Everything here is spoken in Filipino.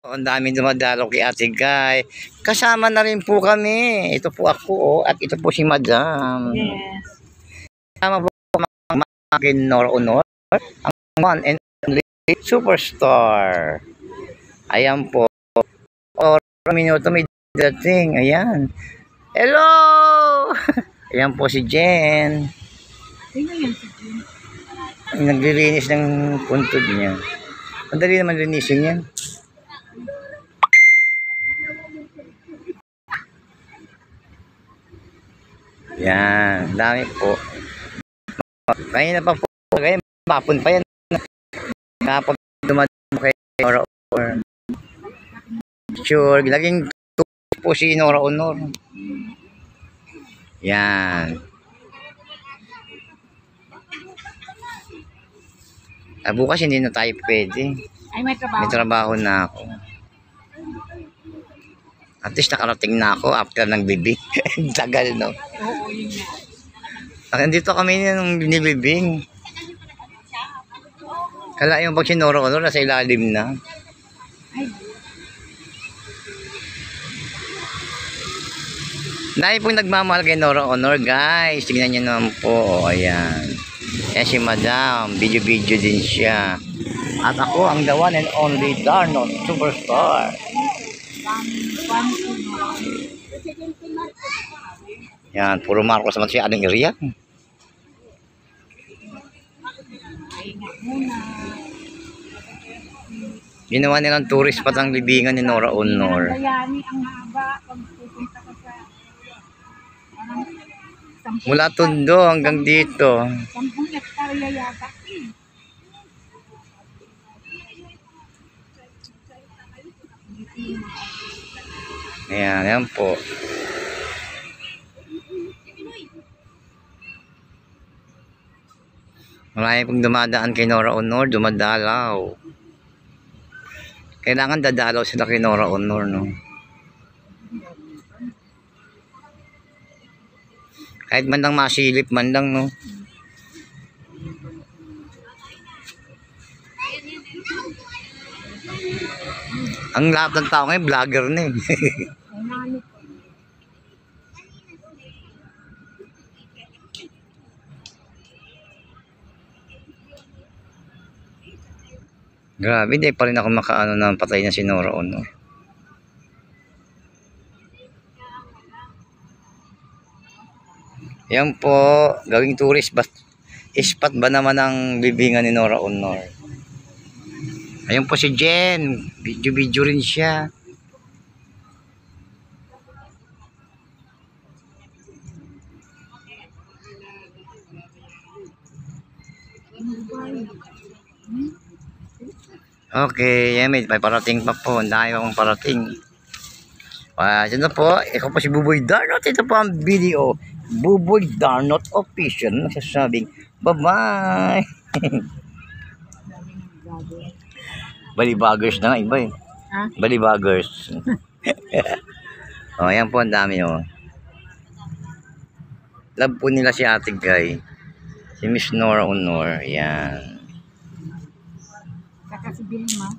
Ang daming dumadalo kay Ate Guy. Kasama na rin po kami. Ito po ako, at ito po si Madam. Yes. Kasama po mga Nora Honor, ang one and only superstar. Ayan po. Minuto may dating. Ayan. Hello! Ayan po si Jen. Sino yan si Jen? Naglilinis ng puntod niya. Madali naman linisin yan. Yan, dami po. Kaya na pa po, kaya mapun pa yan. Kapag dumadaan kay Nora Honor. Sure, laging po si Nora Honor. Yan. Bukas hindi na tayo pwede. Ay, may trabaho. May trabaho na ako. At least nakarating na ako after ng bibig. Tagal, no? Oo, yun nga. Nandito kami nung binibibing. Kala yung pag si Nora Honor, nasa ilalim na. Ay, Dahil pong nagmamahal kay Nora Honor, guys. Tignan nyo naman po. O, ayan. Yan si Madam. Video-video din siya. At ako ang the one and only Darnon Superstar. Yan, puro Marcos naman siya. Anong area? Ginawa nilang tourist spot ang libingan ni Nora Honor. Bayani ang haba pag pupunta ka sa Mula Tondo hanggang dito. 10 hektarya yata. Ayan, yan po. Marami pong dumadaan kay Nora Honor, dumadalaw. Kailangan dadalaw sila kay Nora Honor, no? Kahit man lang masilip man lang, no? Ang lahat ng tao ngayon, vlogger na eh. Grabe, di pa rin ako makaano na patay na si Nora Honor. Yan po, gawing tourist spot ba naman ang libingan ni Nora Honor. Ayun po si Jen, video-video rin siya. Okay, yan may parating pa po. Ang dami akong parating. Ito po, ikaw po si Buboy Darnot. Ito po ang video. Buboy Darnot Official. Nagsasabing, bye-bye. Balibagers na nga, iba eh. Ha? Balibagers. Ayan po, ang dami oh. Love po nila si Ate Guy. Si Miss Nora Honor. Yan. Saka si Bilma.